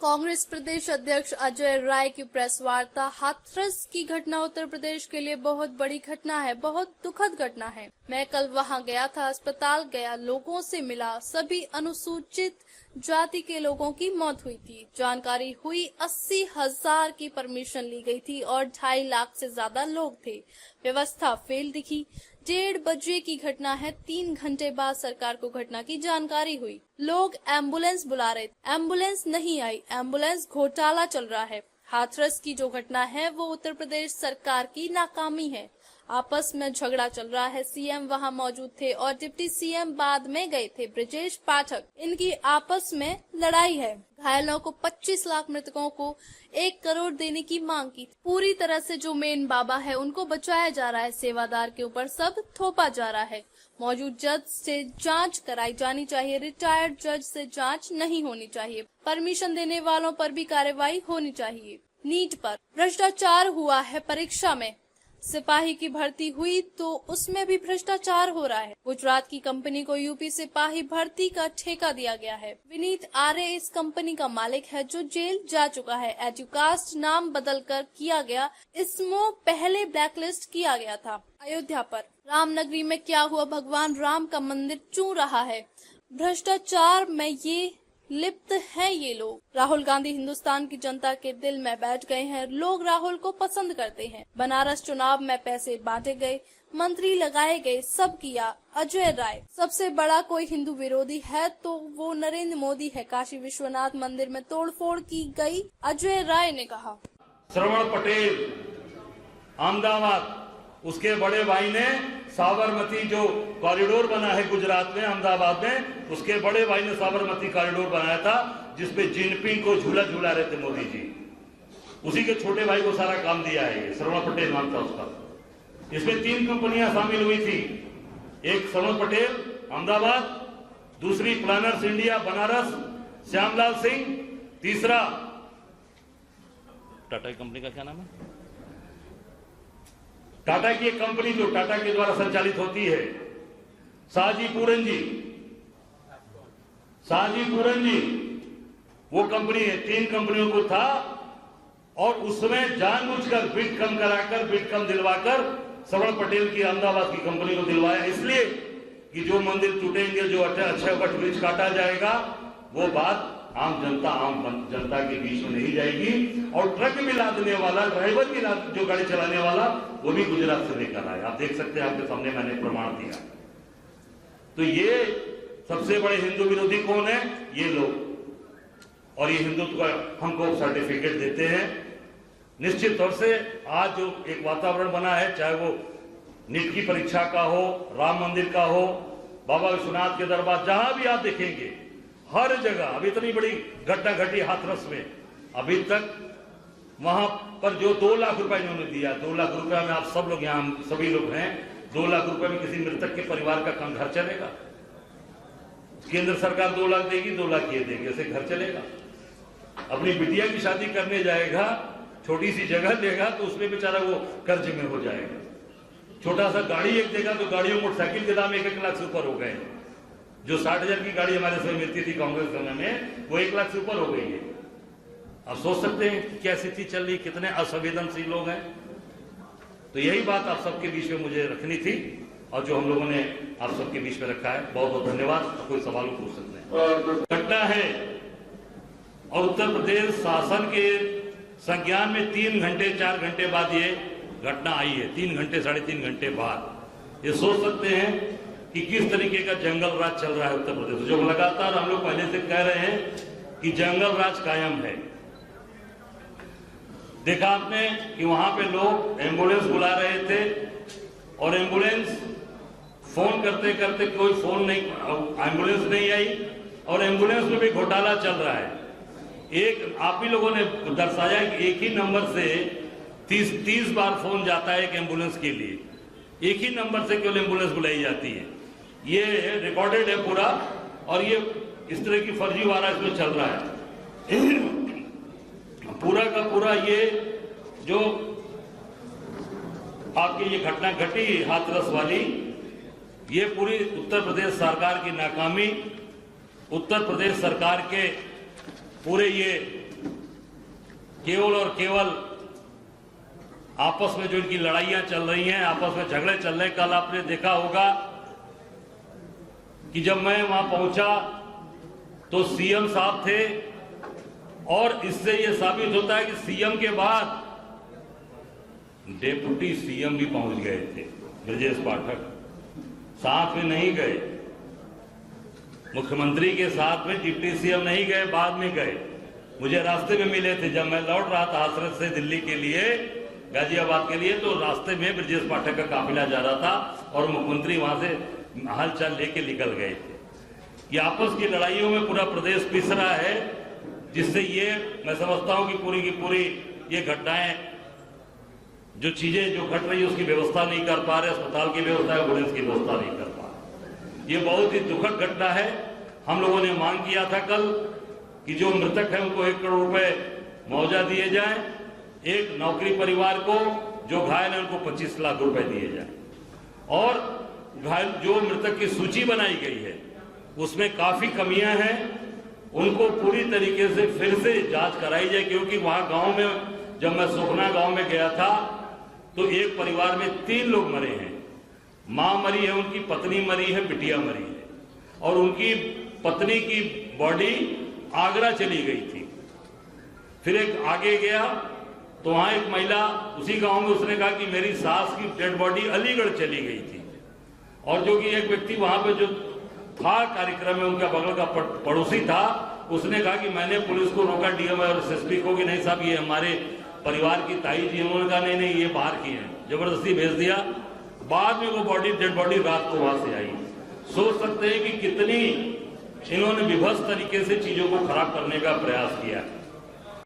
कांग्रेस प्रदेश अध्यक्ष अजय राय की प्रेस वार्ता। हाथरस की घटना उत्तर प्रदेश के लिए बहुत बड़ी घटना है, बहुत दुखद घटना है। मैं कल वहां गया था, अस्पताल गया, लोगों से मिला। सभी अनुसूचित जाति के लोगों की मौत हुई थी। जानकारी हुई 80,000 की परमिशन ली गई थी और 2.5 लाख से ज्यादा लोग थे। व्यवस्था फेल दिखी। 1:30 बजे की घटना है। 3 घंटे बाद सरकार को घटना की जानकारी हुई। लोग एम्बुलेंस बुला रहे थे, एम्बुलेंस नहीं आई। एम्बुलेंस घोटाला चल रहा है। हाथरस की जो घटना है वो उत्तर प्रदेश सरकार की नाकामी है। आपस में झगड़ा चल रहा है। सीएम वहां मौजूद थे और डिप्टी सीएम बाद में गए थे, ब्रजेश पाठक। इनकी आपस में लड़ाई है। घायलों को 25 लाख, मृतकों को 1 करोड़ देने की मांग की। पूरी तरह से जो मेन बाबा है उनको बचाया जा रहा है। सेवादार के ऊपर सब थोपा जा रहा है। मौजूद जज से जांच कराई जानी चाहिए। रिटायर्ड जज से जांच नहीं होनी चाहिए। परमिशन देने वालों पर भी कार्रवाई होनी चाहिए। नीट पर भ्रष्टाचार हुआ है। परीक्षा में सिपाही की भर्ती हुई तो उसमें भी भ्रष्टाचार हो रहा है। गुजरात की कंपनी को यूपी सिपाही भर्ती का ठेका दिया गया है। विनीत आर्य इस कंपनी का मालिक है जो जेल जा चुका है। एजुकास्ट नाम बदलकर किया गया। इसमें पहले ब्लैकलिस्ट किया गया था। अयोध्या पर रामनगरी में क्या हुआ? भगवान राम का मंदिर चूं रहा है। भ्रष्टाचार में ये लिप्त हैं ये लोग। राहुल गांधी हिंदुस्तान की जनता के दिल में बैठ गए हैं। लोग राहुल को पसंद करते हैं। बनारस चुनाव में पैसे बांटे गए, मंत्री लगाए गए, सब किया। अजय राय सबसे बड़ा कोई हिंदू विरोधी है तो वो नरेंद्र मोदी है। काशी विश्वनाथ मंदिर में तोड़फोड़ की गई, अजय राय ने कहा। श्रवण पटेल अहमदाबाद, उसके बड़े भाई ने साबरमती जो कॉरिडोर बना है गुजरात में, अहमदाबाद में, उसके बड़े भाई ने साबरमती कॉरिडोर बनाया था जिसपे जिनपिंग को झूला झूला रहे थे मोदी जी। उसी के छोटे भाई को सारा काम दिया है। श्रवण पटेल नाम था उसका। इसमें 3 कंपनियां शामिल हुई थी। एक श्रवण पटेल अहमदाबाद, दूसरी प्लानर्स इंडिया बनारस श्यामलाल सिंह, तीसरा टाटा कंपनी का क्या नाम है, टाटा की एक कंपनी जो टाटा के द्वारा संचालित होती है, शाहजी पूरन जी, वो कंपनी है। 3 कंपनियों को था और उसमें जानबूझकर बिड कम कराकर, बिड कम दिलवाकर श्रवण पटेल की अहमदाबाद की कंपनी को दिलवाया। इसलिए कि जो मंदिर टूटेंगे, जो अक्षय वट ब्रिज काटा जाएगा, वो बात आम जनता के बीच में नहीं जाएगी। और ट्रक में लादने वाला, ड्राइवर की जो गाड़ी चलाने वाला, वो भी गुजरात से लेकर आए। आप देख सकते हैं, आपके सामने मैंने प्रमाण दिया। तो ये सबसे बड़े हिंदू विरोधी कौन है? ये लोग। और ये हिंदुत्व का हमको सर्टिफिकेट देते हैं। निश्चित तौर से आज जो एक वातावरण बना है, चाहे वो नीट की परीक्षा का हो, राम मंदिर का हो, बाबा विश्वनाथ के दरबार, जहां भी आप देखेंगे हर जगह अब इतनी बड़ी घटना घटी हाथरस में। अभी तक वहां पर जो 2 लाख रुपए इन्होंने दिया, 2 लाख रुपए में आप सब लोग यहाँ सभी लोग हैं, 2 लाख रुपए में किसी मृतक के परिवार का कम घर चलेगा? केंद्र सरकार 2 लाख देगी, 2 लाख ये देगी, ऐसे घर चलेगा? अपनी बिटिया की शादी करने जाएगा, छोटी सी जगह देगा तो उसमें बेचारा वो कर्ज में हो जाएगा। छोटा सा गाड़ी एक देगा तो गाड़ियों मोटरसाइकिल के दाम 1-1 लाख से ऊपर हो गए। जो 60,000 की गाड़ी हमारे समय मिलती थी कांग्रेस समय में, वो 1 लाख से ऊपर हो गई है। आप सोच सकते हैं कि क्या स्थिति चल रही, कितने असंवेदनशील लोग हैं। तो यही बात आप सबके बीच में मुझे रखनी थी और जो हम लोगों ने आप सबके बीच में रखा है। बहुत बहुत धन्यवाद। कोई सवाल पूछ सकते हैं। घटना है और उत्तर प्रदेश शासन के संज्ञान में 3 घंटे 4 घंटे बाद ये घटना आई है। 3 घंटे 3.5 घंटे बाद। ये सोच सकते हैं कि किस तरीके का जंगल राज चल रहा है उत्तर प्रदेश। जो लगातार हम लोग पहले से कह रहे हैं कि जंगल राज कायम है। देखा आपने कि वहां पे लोग एम्बुलेंस बुला रहे थे और एम्बुलेंस फोन करते करते कोई फोन नहीं, एम्बुलेंस नहीं आई और एम्बुलेंस में भी घोटाला चल रहा है। एक आप ही लोगों ने दर्शाया कि एक ही नंबर से 30 बार फोन जाता है एक एम्बुलेंस के लिए। एक ही नंबर से केवल एम्बुलेंस बुलाई जाती है। ये रिकॉर्डेड है पूरा और ये इस तरह की फर्जीवाड़ा इसमें चल रहा है। पूरा का पूरा ये जो आपकी ये घटना घटी हाथरस वाली, ये पूरी उत्तर प्रदेश सरकार की नाकामी, उत्तर प्रदेश सरकार के पूरे ये केवल और केवल आपस में जो इनकी लड़ाइयां चल रही हैं, आपस में झगड़े चल रहे हैं। कल आपने देखा होगा कि जब मैं वहां पहुंचा तो सीएम साहब थे, और इससे यह साबित होता है कि सीएम के बाद डेप्यूटी सीएम भी पहुंच गए थे। ब्रजेश पाठक साथ में नहीं गए, मुख्यमंत्री के साथ में डिप्टी सीएम नहीं गए, बाद में गए। मुझे रास्ते में मिले थे जब मैं लौट रहा था हाथरस से दिल्ली के लिए, गाजियाबाद के लिए, तो रास्ते में ब्रजेश पाठक का काफिला जा रहा था और मुख्यमंत्री वहां से हालचाल लेके निकल गए थे। ये आपस की लड़ाइयों में पूरा प्रदेश पिस रहा है, जिससे ये मैं समझता हूं कि पूरी की पूरी ये घटनाएं, जो चीजें जो घट रही है उसकी व्यवस्था नहीं कर पा रहे, अस्पताल की व्यवस्था, एम्बुलेंस की व्यवस्था नहीं कर पा रहे। ये बहुत ही दुखद घटना है। हम लोगों ने मांग किया था कल कि जो मृतक है उनको 1 करोड़ रुपए मुआवजा दिए जाए, एक नौकरी परिवार को, जो घायल है उनको 25 लाख रुपए दिए जाए, और घायल जो मृतक की सूची बनाई गई है उसमें काफी कमियां हैं, उनको पूरी तरीके से फिर से जांच कराई जाए। क्योंकि वहां गांव में जब मैं सुखना गांव में गया था तो एक परिवार में 3 लोग मरे हैं। मां मरी है, उनकी पत्नी मरी है, बिटिया मरी है, और उनकी पत्नी की बॉडी आगरा चली गई थी। फिर एक आगे गया तो वहां एक महिला उसी गांव में, उसने कहा कि मेरी सास की डेड बॉडी अलीगढ़ चली गई थी। और जो कि एक व्यक्ति वहां पे जो था कार्यक्रम में, उनका बगल का पड़ोसी था, उसने कहा कि मैंने पुलिस को रोका, डीएम और एसएसपी को, कि नहीं साहब ये हमारे परिवार की ताई जी। उन्होंने कहा नहीं नहीं ये बाहर की है, जबरदस्ती भेज दिया। बाद में वो बॉडी, डेड बॉडी रात को वहां से आई। सोच सकते हैं कि कितनी इन्होंने विभत्स तरीके से चीजों को खराब करने का प्रयास किया है।